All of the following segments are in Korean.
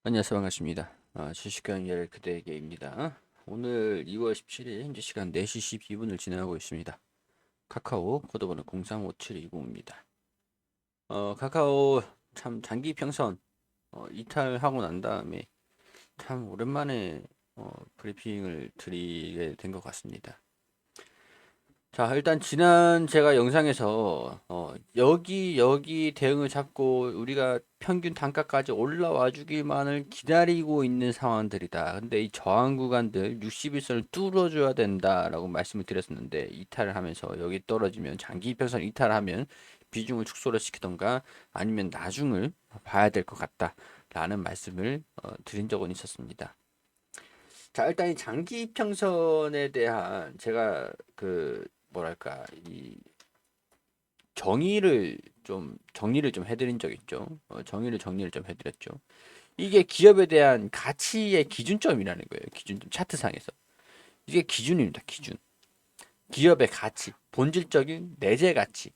안녕하세요. 반갑습니다. 주식경제를 그대에게입니다. 오늘 2월 17일 현재 시간 4시 12분을 진행하고 있습니다. 카카오 코드번호 035720입니다. 카카오 참 장기 평선 이탈하고 난 다음에 참 오랜만에 브리핑을 드리게 된 것 같습니다. 자, 일단 지난 제가 영상에서 여기 대응을 잡고 우리가 평균 단가까지 올라와 주기만을 기다리고 있는 상황들이다. 근데 이 저항 구간들 61선을 뚫어줘야 된다라고 말씀을 드렸었는데 이탈을 하면서 여기 떨어지면 장기 이평선 이탈하면 비중을 축소를 시키던가 아니면 나중을 봐야 될 것 같다라는 말씀을 드린 적은 있었습니다. 자, 일단 이 장기 이평선에 대한 제가 그 뭐랄까 이 정리를 좀 해드린 적 있죠. 정리를 좀 해드렸죠. 이게 기업에 대한 가치의 기준점이라는 거예요. 기준점 차트상에서 이게 기준입니다. 기준. 기업의 가치, 본질적인 내재 가치.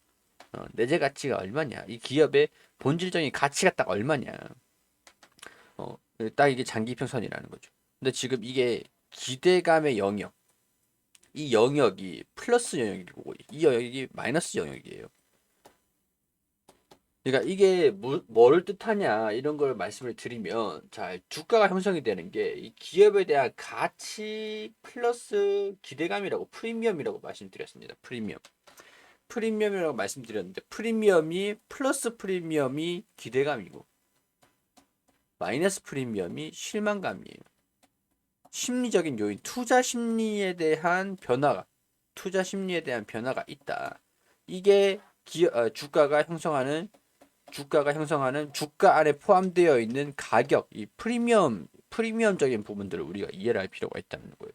내재 가치가 얼마냐? 이 기업의 본질적인 가치가 딱 얼마냐? 어, 딱 이게 장기 이평선이라는 거죠. 근데 지금 이게 기대감의 영역. 이 영역이 플러스 영역이고 이 영역이 마이너스 영역이에요. 그러니까 이게 뭐를 뜻하냐 이런 걸 말씀을 드리면 자 주가가 형성이 되는 게 이 기업에 대한 가치 플러스 기대감이라고 프리미엄이라고 말씀드렸습니다. 프리미엄이라고 말씀드렸는데 프리미엄이 플러스 프리미엄이 기대감이고 마이너스 프리미엄이 실망감이에요. 심리적인 요인 투자 심리에 대한 변화가 있다. 이게 주가가 형성하는 주가 안에 포함되어 있는 가격, 이 프리미엄적인 부분들을 우리가 이해를 할 필요가 있다는 거예요.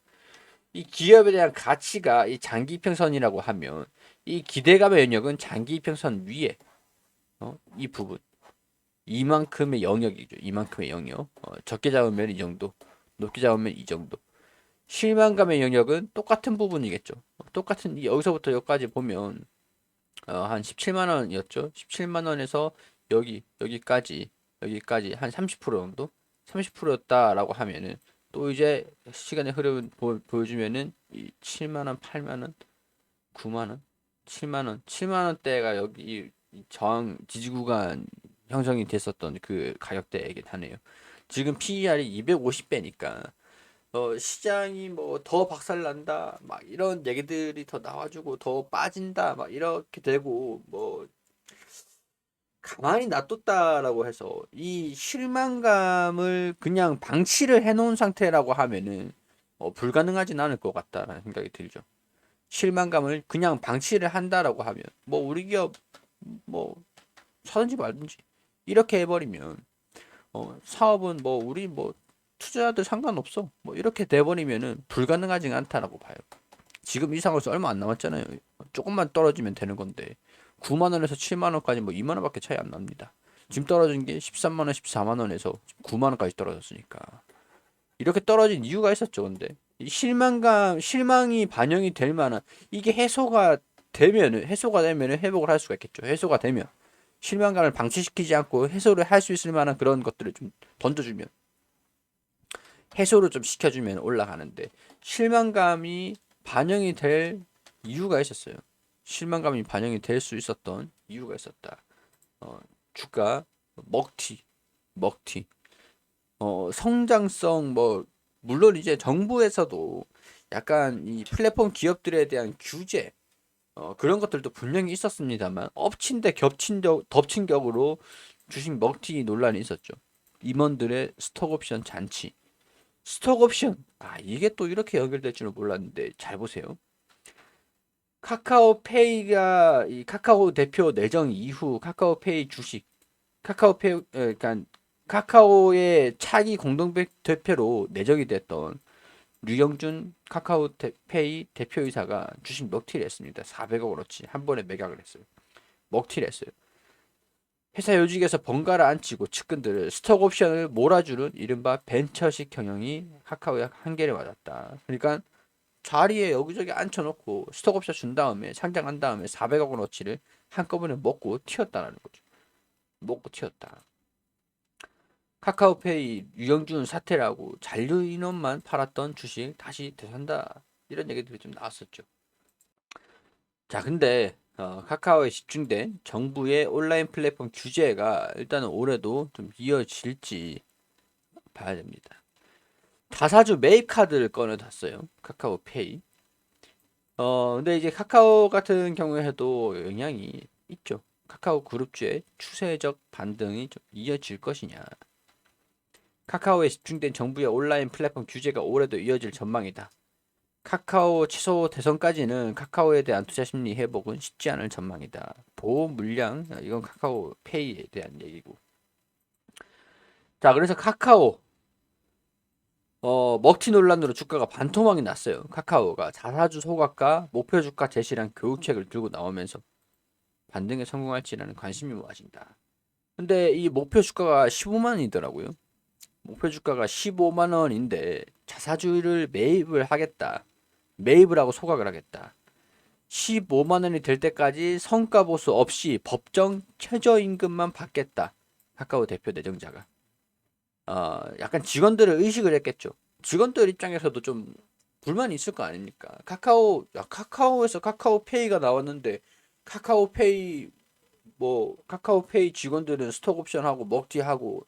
이 기업에 대한 가치가 이 장기 평선이라고 하면 이 기대감의 영역은 장기 평선 위에 이 부분 이만큼의 영역이죠. 이만큼의 영역. 적게 잡으면 이 정도, 높게 잡으면 이 정도. 실망감의 영역은 똑같은 부분이겠죠. 똑같은 여기서부터 여기까지 보면 한 17만 원이었죠. 17만 원에서 여기까지 한 30% 정도? 30%였다라고 하면은 또 이제 시간의 흐름을 보여주면은 이 7만 원, 8만 원, 9만 원, 7만 원, 7만 원대가 여기 이 저항 지지 구간 형성이 됐었던 그 가격대이긴 하네요. 지금 PER이 250배니까 시장이 뭐 더 박살난다 막 이런 얘기들이 더 나와주고 더 빠진다 막 이렇게 되고 뭐 가만히 놔뒀다라고 해서 이 실망감을 그냥 방치를 해놓은 상태라고 하면은 불가능하진 않을 것 같다라는 생각이 들죠. 실망감을 그냥 방치를 한다라고 하면 뭐 우리 기업 뭐 사든지 말든지 이렇게 해버리면 사업은 뭐 우리 뭐 투자자들 상관없어 뭐 이렇게 돼버리면은 불가능하지 않다라고 봐요. 지금 이 상황에서 얼마 안 남았잖아요. 조금만 떨어지면 되는 건데 9만 원에서 7만 원까지 뭐 2만 원밖에 차이 안 납니다. 지금 떨어진 게 13만 원, 14만 원에서 9만 원까지 떨어졌으니까 이렇게 떨어진 이유가 있었죠. 근데 이 실망이 반영이 될 만한 이게 해소가 되면은 회복을 할 수가 있겠죠. 해소가 되면 실망감을 방치시키지 않고 해소를 할 수 있을 만한 그런 것들을 좀 던져주면 해소를 좀 시켜주면 올라가는데 실망감이 반영이 될 이유가 있었어요. 실망감이 반영이 될 수 있었던 이유가 있었다. 어, 주가 먹튀. 성장성 뭐 물론 이제 정부에서도 약간 이 플랫폼 기업들에 대한 규제 그런 것들도 분명히 있었습니다만 덮친 격으로 주식 먹튀 논란이 있었죠. 임원들의 스톡옵션 잔치. 스톡옵션. 이게 또 이렇게 연결될 줄은 몰랐는데 잘 보세요. 카카오페이가 이 카카오 대표 내정 이후 카카오페이 주식 그러니까 카카오의 차기 공동 대표로 내정이 됐던 류영준 카카오페이 대표이사가 주식 먹튀를 했습니다. 400억 원어치 한 번에 매각을 했어요. 먹튀를 했어요. 회사 요직에서 번갈아 앉히고 측근들을 스톡옵션을 몰아주는 이른바 벤처식 경영이 카카오의 한계를 맞았다. 그러니까 자리에 여기저기 앉혀놓고 스톡옵션 준 다음에 상장한 다음에 400억 원어치를 한꺼번에 먹고 튀었다라는 거죠. 먹고 튀었다. 카카오페이 유영준 사태라고 잔류 인원만 팔았던 주식 다시 되산다. 이런 얘기들이 좀 나왔었죠. 자, 근데 카카오에 집중된 정부의 온라인 플랫폼 규제가 일단은 올해도 좀 이어질지 봐야 됩니다. 자사주 매입 카드를 꺼내놨어요. 카카오페이. 근데 이제 카카오 같은 경우에도 영향이 있죠. 카카오 그룹주의 추세적 반등이 좀 이어질 것이냐. 카카오에 집중된 정부의 온라인 플랫폼 규제가 올해도 이어질 전망이다. 카카오 취소 대선까지는 카카오에 대한 투자 심리 회복은 쉽지 않을 전망이다. 보호 물량, 이건 카카오페이에 대한 얘기고. 자, 그래서 카카오 먹튀 논란으로 주가가 반토막이 났어요. 카카오가 자사주 소각과 목표 주가 제시란 교육책을 들고 나오면서 반등에 성공할지라는 관심이 모아진다. 근데 이 목표 주가가 15만 원이더라고요. 목표 주가가 15만 원인데 자사주를 매입을 하겠다. 매입을 하고 소각을 하겠다. 15만 원이 될 때까지 성과 보수 없이 법정 최저임금만 받겠다. 카카오 대표 내정자가. 약간 직원들을 의식을 했겠죠. 직원들 입장에서도 좀 불만이 있을 거 아닙니까? 카카오에서 카카오페이가 나왔는데 카카오페이 직원들은 스톡 옵션하고 먹튀하고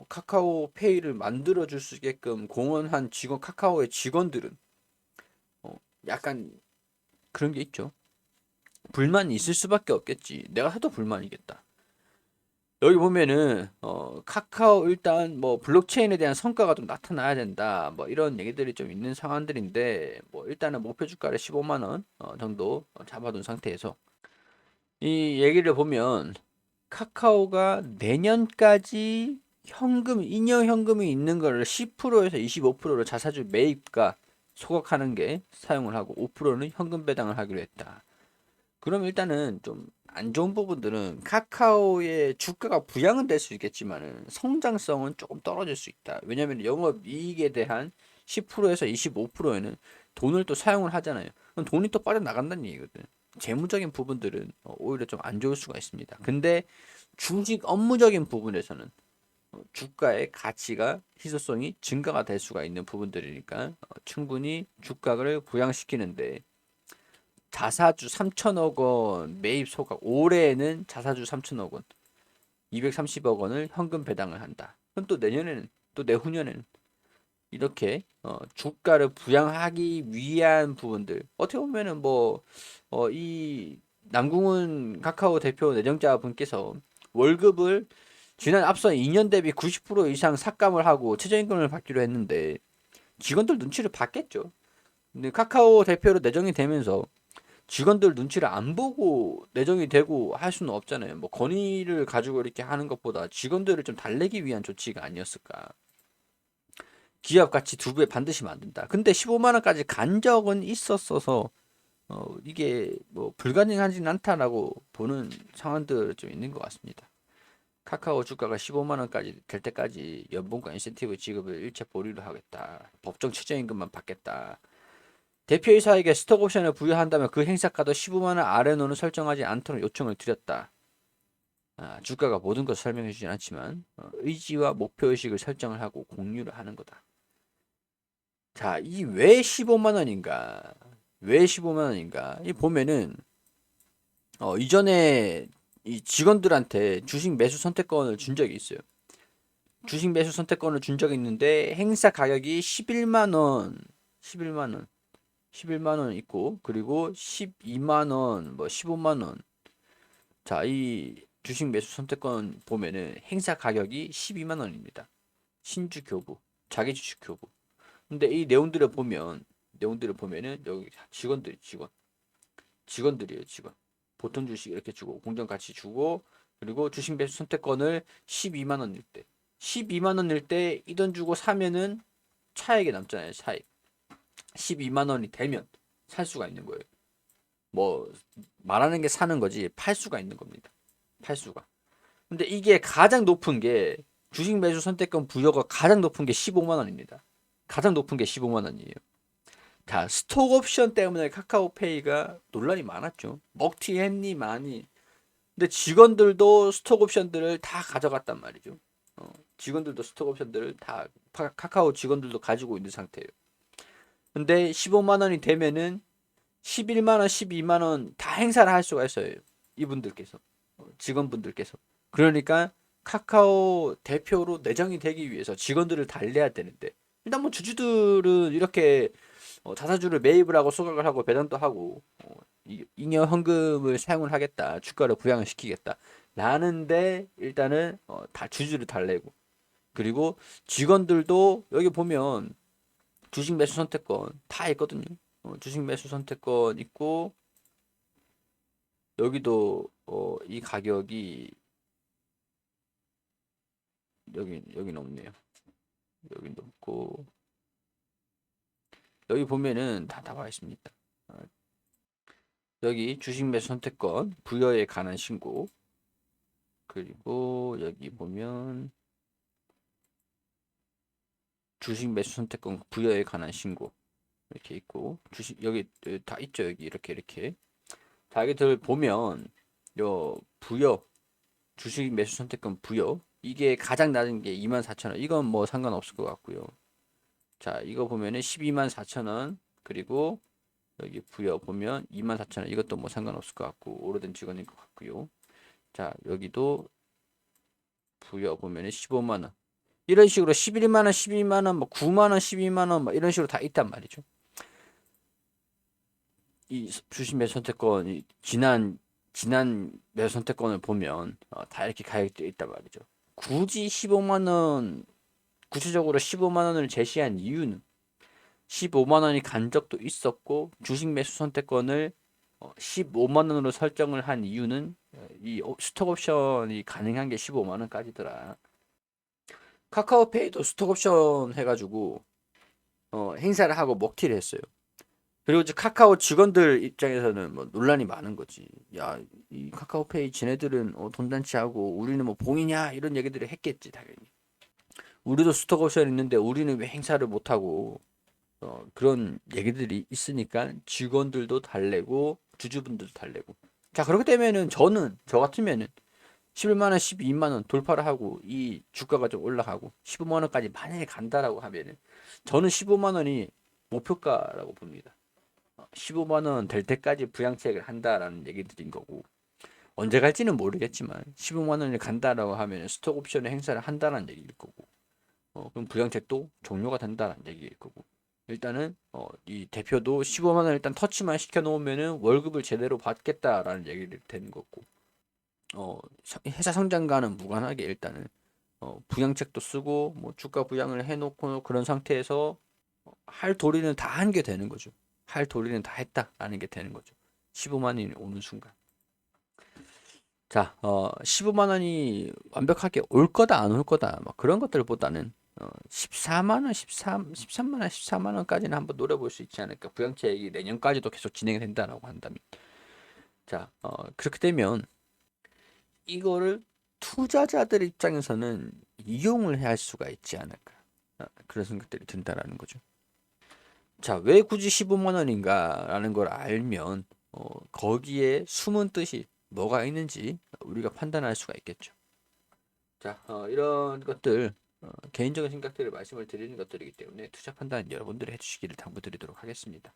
카카오페이를 만들어 줄 수 있게끔 공헌한 카카오의 직원들은 약간 그런 게 있죠. 불만이 있을 수밖에 없겠지. 내가 해도 불만이겠다. 여기 보면은 카카오 일단 뭐 블록체인에 대한 성과가 좀 나타나야 된다. 뭐 이런 얘기들이 좀 있는 상황들인데 뭐 일단은 목표 주가를 15만 원 정도 잡아둔 상태에서 이 얘기를 보면 카카오가 내년까지 잉여 현금이 있는 거를 10%에서 25%로 자사주 매입과 소각하는 게 사용을 하고 5%는 현금 배당을 하기로 했다. 그럼 일단은 좀 안 좋은 부분들은 카카오의 주가가 부양은 될 수 있겠지만은 성장성은 조금 떨어질 수 있다. 왜냐하면 영업 이익에 대한 10%에서 25%에는 돈을 또 사용을 하잖아요. 그럼 돈이 또 빠져나간다는 얘기거든. 재무적인 부분들은 오히려 좀 안 좋을 수가 있습니다. 근데 주식 업무적인 부분에서는 주가의 가치가 희소성이 증가가 될 수가 있는 부분들이니까 충분히 주가를 부양시키는데 자사주 3천억 원 매입 소각 올해에는 자사주 3천억 원 230억 원을 현금 배당을 한다. 그럼 또 내년에는 또 내후년에는 이렇게 주가를 부양하기 위한 부분들 어떻게 보면은 이 남궁훈 카카오 대표 내정자 분께서 월급을 지난 앞선 2년 대비 90% 이상 삭감을 하고 최저임금을 받기로 했는데 직원들 눈치를 봤겠죠. 근데 카카오 대표로 내정이 되면서 직원들 눈치를 안 보고 내정이 되고 할 수는 없잖아요. 뭐 건의를 가지고 이렇게 하는 것보다 직원들을 좀 달래기 위한 조치가 아니었을까. 기업 가치 2배 반드시 만든다. 근데 15만 원까지 간 적은 있었어서 이게 뭐 불가능하진 않다라고 보는 상황들 좀 있는 것 같습니다. 카카오 주가가 15만 원까지 될 때까지 연봉과 인센티브 지급을 일체 보류를 하겠다. 법정 최저임금만 받겠다. 대표이사에게 스톡옵션을 부여한다면 그 행사가도 15만 원 아래로는 설정하지 않도록 요청을 드렸다. 주가가 모든 것을 설명해 주진 않지만 의지와 목표의식을 설정을 하고 공유를 하는 거다. 자, 이 왜 15만 원인가? 왜 15만 원인가? 이 보면은 이전에 이 직원들한테 주식 매수 선택권을 준 적이 있어요. 주식 매수 선택권을 준 적이 있는데 행사 가격이 11만 원, 11만 원, 11만 원 있고 그리고 12만 원, 뭐 15만 원. 자, 이 주식 매수 선택권 보면은 행사 가격이 12만 원입니다. 신주 교부, 자기 주식 교부. 근데 이 내용들을 보면은 여기 직원들이에요, 직원. 보통 주식 이렇게 주고 공정 가치 주고 그리고 주식 매수 선택권을 12만 원일 때 12만 원일 때 이 돈 주고 사면은 차액이 남잖아요, 차익. 12만 원이 되면 살 수가 있는 거예요. 뭐 말하는 게 사는 거지 팔 수가 있는 겁니다. 팔 수가. 근데 이게 가장 높은 게 주식 매수 선택권 부여가 가장 높은 게 15만 원입니다. 가장 높은 게 15만 원이에요. 자, 스톡 옵션 때문에 카카오페이가 논란이 많았죠. 먹튀했니 많이. 근데 직원들도 스톡 옵션들을 다 가져갔단 말이죠. 직원들도 스톡 옵션들을 다 카카오 직원들도 가지고 있는 상태예요. 근데 15만 원이 되면은 11만 원, 12만 원 다 행사를 할 수가 있어요. 이분들께서 직원분들께서. 그러니까 카카오 대표로 내정이 되기 위해서 직원들을 달래야 되는데 일단 뭐 주주들은 이렇게 자사주를 매입을 하고 소각을 하고 배당도 하고 잉여 현금을 사용을 하겠다. 주가를 부양을 시키겠다. 라는데 일단은 다 주주를 달래고 그리고 직원들도 여기 보면 주식 매수 선택권 다 있거든요. 주식 매수 선택권 있고 여기도 이 가격이 여기는 없네요. 여기는 없고 여기 보면은 다 나와 있습니다. 어, 여기 주식 매수 선택권 부여에 관한 신고 그리고 여기 보면 주식 매수 선택권 부여에 관한 신고 이렇게 있고 주식 여기 다 있죠. 여기 이렇게 자기들 보면 요 부여 주식 매수 선택권 부여 이게 가장 낮은 게 24,000원 이건 뭐 상관없을 것 같고요. 자 이거 보면은 124,000원 그리고 여기 부여 보면 24,000원 이것도 뭐 상관없을 것 같고 오래된 직원인 것 같고요. 자 여기도 부여 보면은 15만원 이런 식으로 11만원 12만원 뭐 9만원 12만원 뭐 이런 식으로 다 있단 말이죠. 이 주식 매수 선택권 지난 매수 선택권을 보면 다 이렇게 가격되어 있단 말이죠. 굳이 15만 원 구체적으로 15만 원을 제시한 이유는 15만 원이 간 적도 있었고 주식 매수 선택권을 15만 원으로 설정을 한 이유는 이 스톡 옵션이 가능한 게 15만 원까지더라. 카카오페이도 스톡 옵션 해가지고 행사를 하고 먹튀를 했어요. 그리고 이제 카카오 직원들 입장에서는 뭐 논란이 많은 거지. 야, 이 카카오페이 지네들은 돈단치 하고 우리는 뭐 봉이냐 이런 얘기들을 했겠지 당연히. 우리도 스톡 옵션 있는데 우리는 왜 행사를 못 하고 그런 얘기들이 있으니까 직원들도 달래고 주주분들도 달래고. 자 그렇게 되면은 저 같으면은 11만 원, 12만 원 돌파를 하고 이 주가가 좀 올라가고 15만 원까지 만약에 간다라고 하면은 저는 15만 원이 목표가라고 봅니다. 15만 원 될 때까지 부양책을 한다라는 얘기들인 거고 언제 갈지는 모르겠지만 15만 원을 간다라고 하면 스톡 옵션의 행사를 한다라는 얘기일 거고 그럼 부양책도 종료가 된다는 얘기일 거고 일단은 이 대표도 15만 원 일단 터치만 시켜 놓으면은 월급을 제대로 받겠다라는 얘기를 되는 거고 회사 성장과는 무관하게 일단은 부양책도 쓰고 뭐 주가 부양을 해놓고 그런 상태에서 할 도리는 다 한 게 되는 거죠. 할 도리는 다 했다라는 게 되는 거죠. 15만 원이 오는 순간. 자, 15만 원이 완벽하게 올 거다 안 올 거다 뭐 그런 것들보다는 14만 원, 13만 원, 14만 원까지는 한번 노려볼 수 있지 않을까. 부양책이 내년까지도 계속 진행이 된다라고 한다면. 자, 그렇게 되면 이거를 투자자들 입장에서는 이용을 해야 할 수가 있지 않을까. 그런 생각들이 든다라는 거죠. 자, 왜 굳이 15만 원인가라는 걸 알면 거기에 숨은 뜻이 뭐가 있는지 우리가 판단할 수가 있겠죠. 자, 이런 것들 개인적인 생각들을 말씀을 드리는 것들이기 때문에 투자 판단 여러분들이 해주시기를 당부드리도록 하겠습니다.